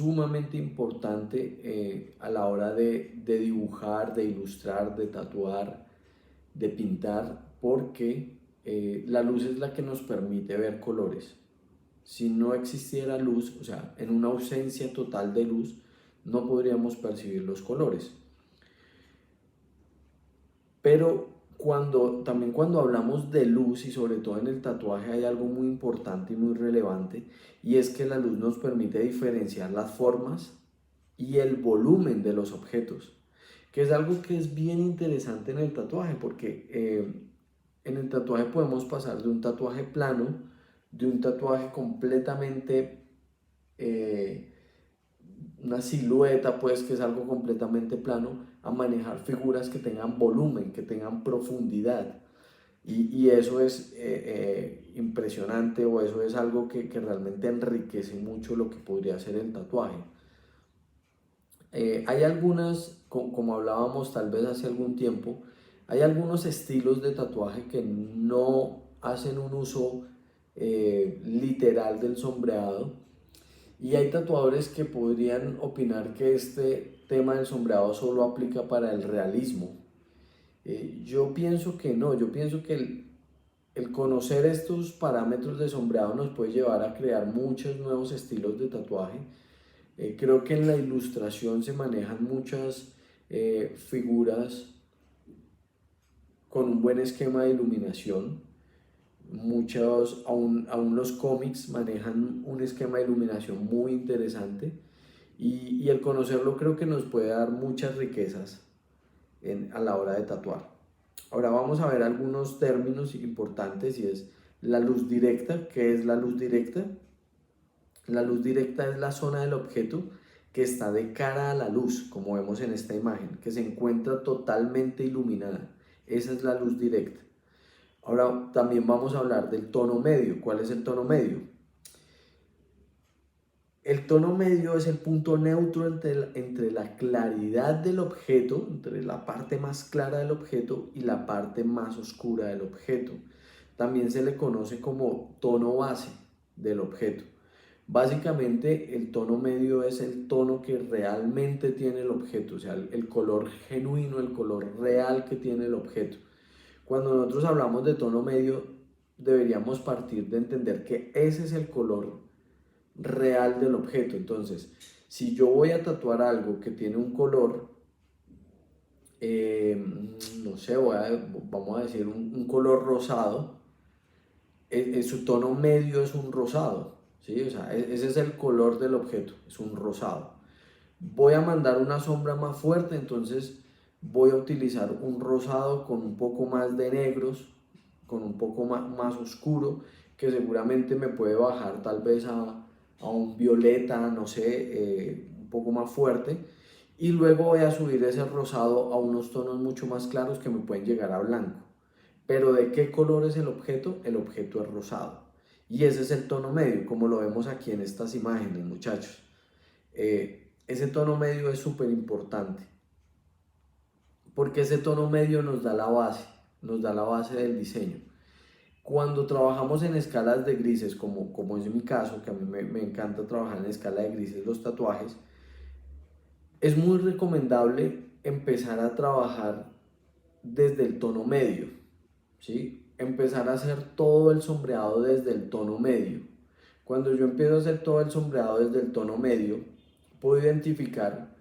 sumamente importante a la hora de dibujar, de ilustrar, de tatuar, de pintar, porque la luz es la que nos permite ver colores. Si no existiera luz, o sea, en una ausencia total de luz, no podríamos percibir los colores. Pero también cuando hablamos de luz y sobre todo en el tatuaje hay algo muy importante y muy relevante, y es que la luz nos permite diferenciar las formas y el volumen de los objetos, que es algo que es bien interesante en el tatuaje, porque en el tatuaje podemos pasar de un tatuaje plano, de un tatuaje completamente eh, una silueta, pues, que es algo completamente plano, a manejar figuras que tengan volumen, que tengan profundidad. Y eso es impresionante, o eso es algo que realmente enriquece mucho lo que podría ser el tatuaje. Hay algunas, como hablábamos tal vez hace algún tiempo, hay algunos estilos de tatuaje que no hacen un uso literal del sombreado, y hay tatuadores que podrían opinar que este tema del sombreado solo aplica para el realismo. Yo pienso que no, yo pienso que el conocer estos parámetros de sombreado nos puede llevar a crear muchos nuevos estilos de tatuaje. Creo que en la ilustración se manejan muchas figuras con un buen esquema de iluminación. Aún los cómics manejan un esquema de iluminación muy interesante, y el conocerlo creo que nos puede dar muchas riquezas a la hora de tatuar. Ahora vamos a ver algunos términos importantes, y es la luz directa. ¿Qué es la luz directa? La luz directa es la zona del objeto que está de cara a la luz, como vemos en esta imagen, que se encuentra totalmente iluminada. Esa es la luz directa. Ahora también vamos a hablar del tono medio. ¿Cuál es el tono medio? El tono medio es el punto neutro entre la claridad del objeto, entre la parte más clara del objeto y la parte más oscura del objeto. También se le conoce como tono base del objeto. Básicamente, el tono medio es el tono que realmente tiene el objeto, o sea, el color genuino, el color real que tiene el objeto. Cuando nosotros hablamos de tono medio, deberíamos partir de entender que ese es el color real del objeto. Entonces, si yo voy a tatuar algo que tiene un color, eh, no sé, vamos a decir un color rosado, su tono medio es un rosado, ¿sí? O sea, ese es el color del objeto, es un rosado. Voy a mandar una sombra más fuerte, entonces voy a utilizar un rosado con un poco más de negros, con un poco más oscuro, que seguramente me puede bajar tal vez a un violeta, no sé, un poco más fuerte. Y luego voy a subir ese rosado a unos tonos mucho más claros que me pueden llegar a blanco. Pero ¿de qué color es el objeto? El objeto es rosado. Y ese es el tono medio, como lo vemos aquí en estas imágenes, muchachos. Ese tono medio es súper importante, porque ese tono medio nos da la base del diseño. Cuando trabajamos en escalas de grises, como es mi caso, que a mí me encanta trabajar en escala de grises los tatuajes, es muy recomendable empezar a trabajar desde el tono medio, ¿sí? Empezar a hacer todo el sombreado desde el tono medio. Cuando yo empiezo a hacer todo el sombreado desde el tono medio, puedo identificar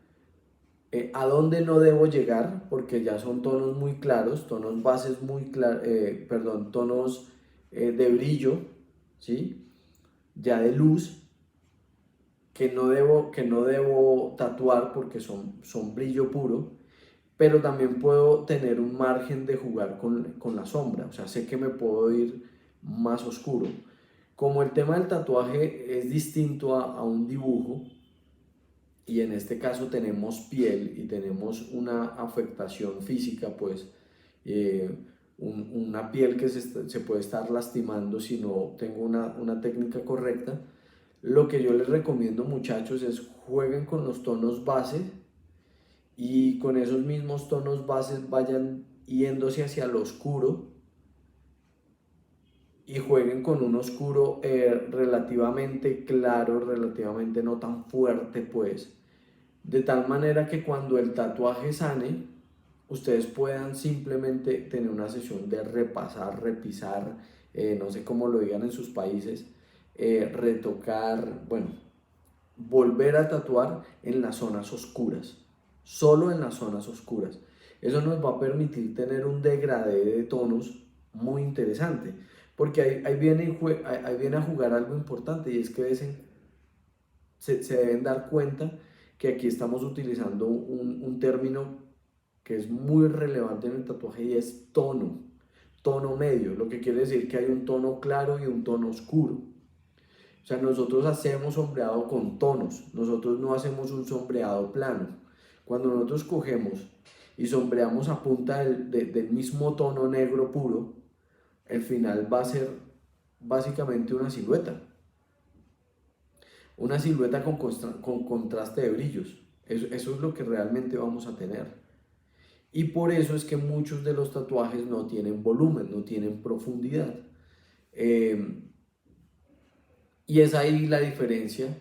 a dónde no debo llegar, porque ya son tonos muy claros, tonos bases muy claros, perdón, tonos de brillo, ¿sí? Ya de luz, que no debo tatuar porque son brillo puro, pero también puedo tener un margen de jugar con la sombra, o sea, sé que me puedo ir más oscuro. Como el tema del tatuaje es distinto a un dibujo, y en este caso tenemos piel y tenemos una afectación física, pues una piel que se puede estar lastimando si no tengo una técnica correcta. Lo que yo les recomiendo, muchachos, es jueguen con los tonos base, y con esos mismos tonos bases vayan yéndose hacia lo oscuro, y jueguen con un oscuro relativamente claro, relativamente no tan fuerte, pues, de tal manera que cuando el tatuaje sane, ustedes puedan simplemente tener una sesión de repasar, repisar, no sé cómo lo digan en sus países, retocar, bueno, volver a tatuar en las zonas oscuras, solo en las zonas oscuras. Eso nos va a permitir tener un degradé de tonos muy interesante, porque ahí viene a jugar algo importante, y es que se deben dar cuenta que aquí estamos utilizando un término que es muy relevante en el tatuaje, y es tono medio, lo que quiere decir que hay un tono claro y un tono oscuro. O sea, nosotros hacemos sombreado con tonos, nosotros no hacemos un sombreado plano. Cuando nosotros cogemos y sombreamos a punta del mismo tono negro puro, el final va a ser básicamente una silueta con contraste de brillos. Eso es lo que realmente vamos a tener. Y por eso es que muchos de los tatuajes no tienen volumen, no tienen profundidad. Y es ahí la diferencia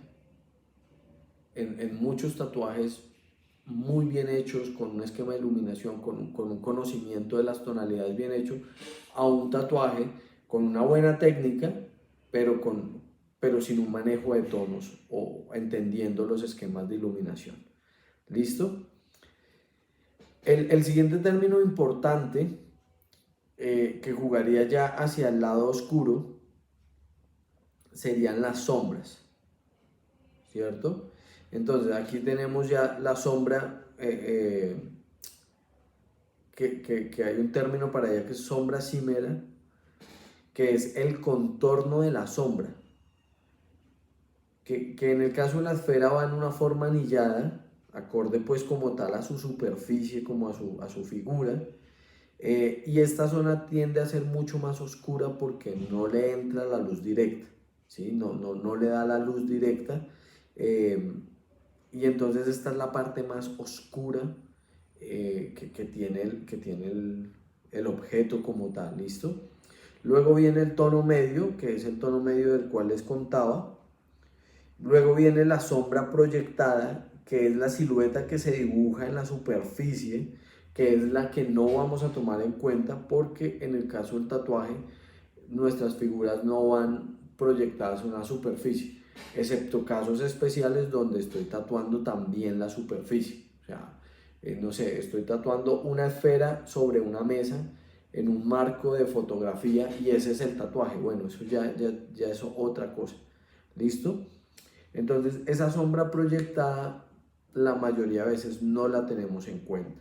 en muchos tatuajes muy bien hechos, con un esquema de iluminación, con un conocimiento de las tonalidades bien hecho, a un tatuaje con una buena técnica, pero, pero sin un manejo de tonos o entendiendo los esquemas de iluminación. ¿Listo? El siguiente término importante que jugaría ya hacia el lado oscuro serían las sombras, ¿cierto? Entonces aquí tenemos ya la sombra, que hay un término para ella que es sombra cimera, que es el contorno de la sombra, que en el caso de la esfera va en una forma anillada, acorde pues como tal a su superficie, como a su figura, y esta zona tiende a ser mucho más oscura porque no le entra la luz directa, ¿sí? No le da la luz directa, y entonces esta es la parte más oscura que tiene, el objeto como tal, ¿listo? Luego viene el tono medio, que es el tono medio del cual les contaba. Luego viene la sombra proyectada, que es la silueta que se dibuja en la superficie, que es la que no vamos a tomar en cuenta porque en el caso del tatuaje nuestras figuras no van proyectadas en una superficie, excepto casos especiales donde estoy tatuando también la superficie. O sea, no sé, estoy tatuando una esfera sobre una mesa en un marco de fotografía y ese es el tatuaje. Bueno, eso ya es otra cosa. ¿Listo? Entonces, esa sombra proyectada la mayoría de veces no la tenemos en cuenta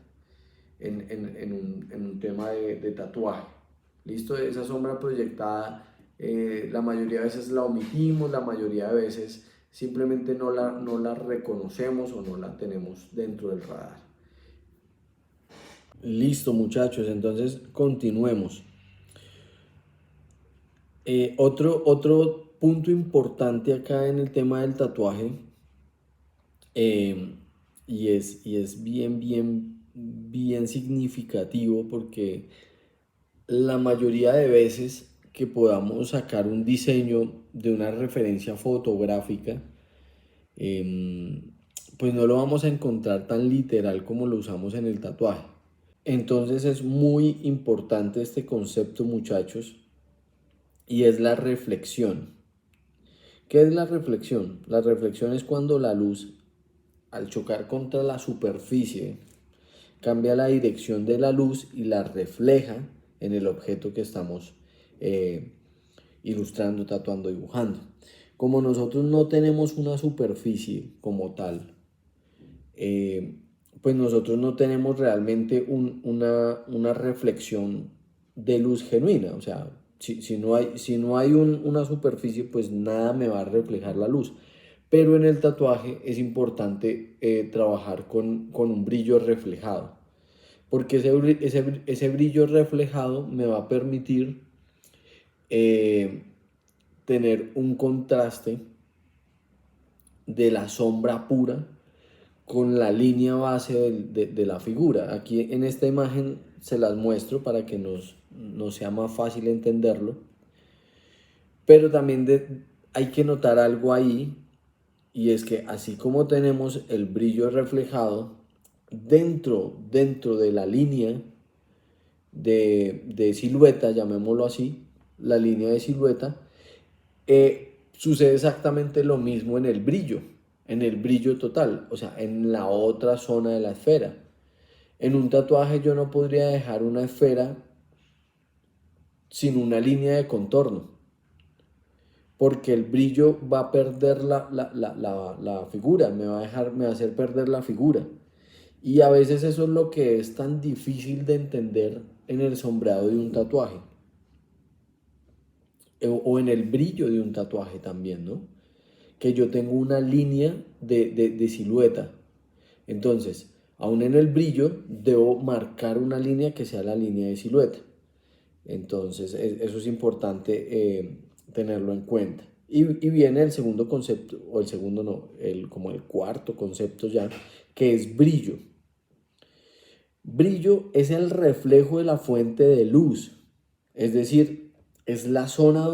en un tema de tatuaje. ¿Listo? Esa sombra proyectada la mayoría de veces la omitimos, la mayoría de veces simplemente no la reconocemos o no la tenemos dentro del radar. Listo, muchachos, entonces continuemos. Otro punto importante acá en el tema del tatuaje, y es bien significativo, porque la mayoría de veces que podamos sacar un diseño de una referencia fotográfica, pues no lo vamos a encontrar tan literal como lo usamos en el tatuaje. Entonces es muy importante este concepto, muchachos, y es la reflexión. ¿Qué es la reflexión? La reflexión es cuando la luz, al chocar contra la superficie, cambia la dirección de la luz y la refleja en el objeto que estamos ilustrando, tatuando, dibujando. Como nosotros no tenemos una superficie como tal, pues nosotros no tenemos realmente una reflexión de luz genuina. O sea, si no hay una superficie, pues nada me va a reflejar la luz. Pero en el tatuaje es importante trabajar con un brillo reflejado, porque ese brillo reflejado me va a permitir tener un contraste de la sombra pura con la línea base de la figura. Aquí en esta imagen se las muestro para que nos sea más fácil entenderlo. Pero también hay que notar algo ahí, y es que así como tenemos el brillo reflejado, dentro de la línea de silueta, llamémoslo así, la línea de silueta, sucede exactamente lo mismo en el brillo total, o sea, en la otra zona de la esfera. En un tatuaje yo no podría dejar una esfera sin una línea de contorno, porque el brillo va a perder la figura, me va a hacer perder la figura. Y a veces eso es lo que es tan difícil de entender en el sombreado de un tatuaje, o en el brillo de un tatuaje también, ¿no? Que yo tengo una línea de silueta. Entonces, aún en el brillo, debo marcar una línea que sea la línea de silueta. Entonces, eso es importante tenerlo en cuenta. Y viene el segundo concepto, o el segundo no, como el cuarto concepto ya, que es brillo. Brillo es el reflejo de la fuente de luz, es decir, es la zona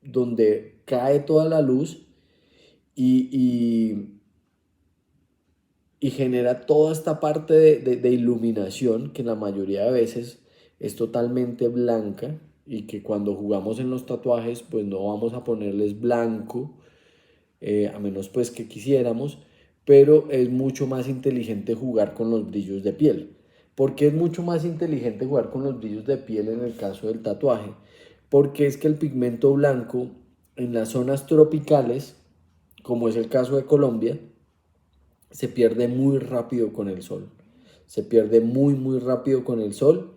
donde cae toda la luz y, y, y genera toda esta parte de iluminación que la mayoría de veces es totalmente blanca, y que cuando jugamos en los tatuajes pues no vamos a ponerles blanco, a menos pues que quisiéramos, pero es mucho más inteligente jugar con los brillos de piel. ¿Por qué es mucho más inteligente jugar con los brillos de piel en el caso del tatuaje? Porque es que el pigmento blanco en las zonas tropicales, como es el caso de Colombia, se pierde muy rápido con el sol. Se pierde muy rápido con el sol,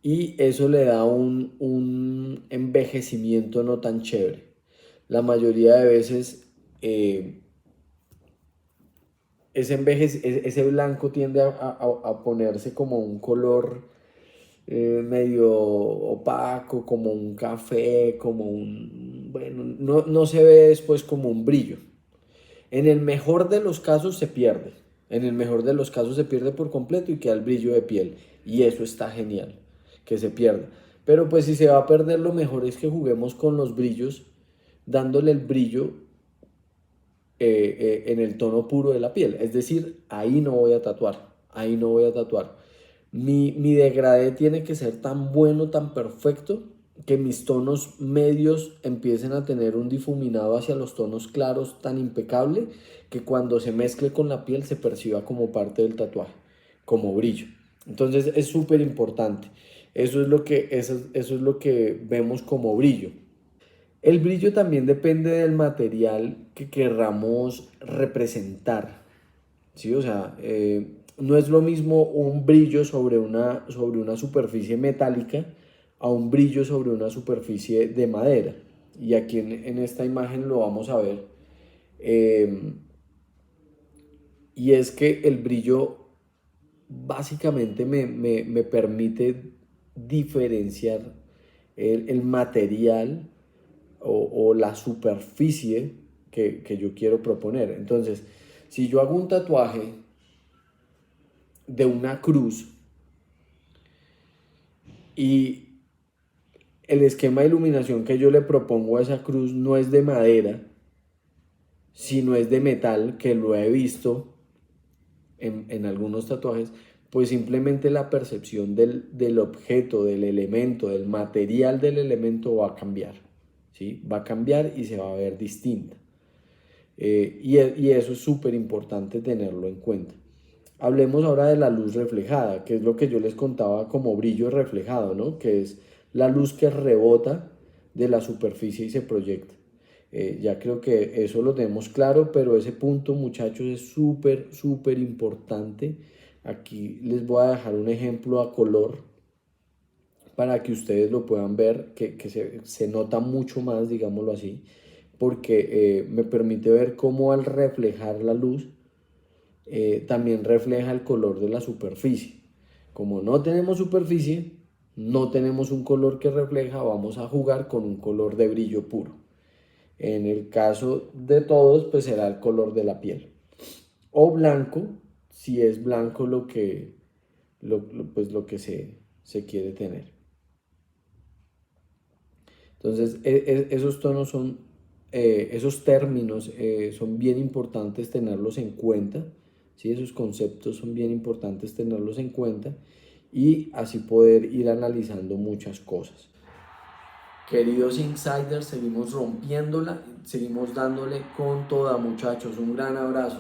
y eso le da un envejecimiento no tan chévere. La mayoría de veces ese blanco tiende a ponerse como un color medio opaco, como un café, como un... Bueno, no se ve después como un brillo. En el mejor de los casos se pierde. En el mejor de los casos se pierde por completo y queda el brillo de piel. Y eso está genial, que se pierda. Pero pues si se va a perder, lo mejor es que juguemos con los brillos, dándole el brillo en el tono puro de la piel. Es decir, ahí no voy a tatuar. Ahí no voy a tatuar. Mi degradé tiene que ser tan bueno, tan perfecto, que mis tonos medios empiecen a tener un difuminado hacia los tonos claros tan impecable, que cuando se mezcle con la piel se perciba como parte del tatuaje, como brillo. Entonces es súper importante. Eso es lo que vemos como brillo. El brillo también depende del material que querramos representar, ¿sí? O sea, no es lo mismo un brillo sobre una superficie metálica a un brillo sobre una superficie de madera. Y aquí en esta imagen lo vamos a ver. Eh, y es que el brillo básicamente me permite diferenciar el material o la superficie que yo quiero proponer. Entonces, si yo hago un tatuaje de una cruz y el esquema de iluminación que yo le propongo a esa cruz no es de madera, sino es de metal, que lo he visto en algunos tatuajes, pues simplemente la percepción del objeto, del elemento, del material del elemento va a cambiar, ¿sí? Va a cambiar y se va a ver distinta. Y eso es súper importante tenerlo en cuenta. Hablemos ahora de la luz reflejada, que es lo que yo les contaba como brillo reflejado, ¿no? Que es la luz que rebota de la superficie y se proyecta. Ya creo que eso lo tenemos claro, pero ese punto, muchachos, es súper importante. Aquí les voy a dejar un ejemplo a color para que ustedes lo puedan ver, que se nota mucho más, digámoslo así, porque me permite ver cómo al reflejar la luz, también refleja el color de la superficie. Como no tenemos superficie, no tenemos un color que refleja, vamos a jugar con un color de brillo puro. En el caso de todos, pues será el color de la piel. O blanco, si es blanco pues lo que se quiere tener. Entonces, esos tonos son, esos términos son bien importantes tenerlos en cuenta, ¿sí? Esos conceptos son bien importantes tenerlos en cuenta y así poder ir analizando muchas cosas. Queridos insiders, seguimos rompiéndola, seguimos dándole con toda, muchachos. Un gran abrazo.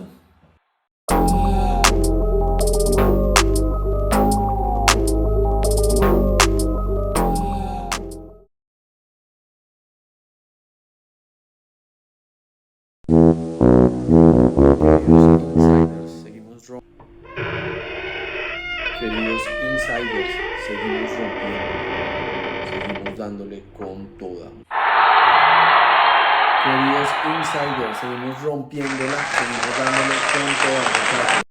Queridos insiders, seguimos rompiendo, seguimos dándole con toda. Queridos insiders, seguimos rompiéndola, seguimos dándole con toda, muchachos.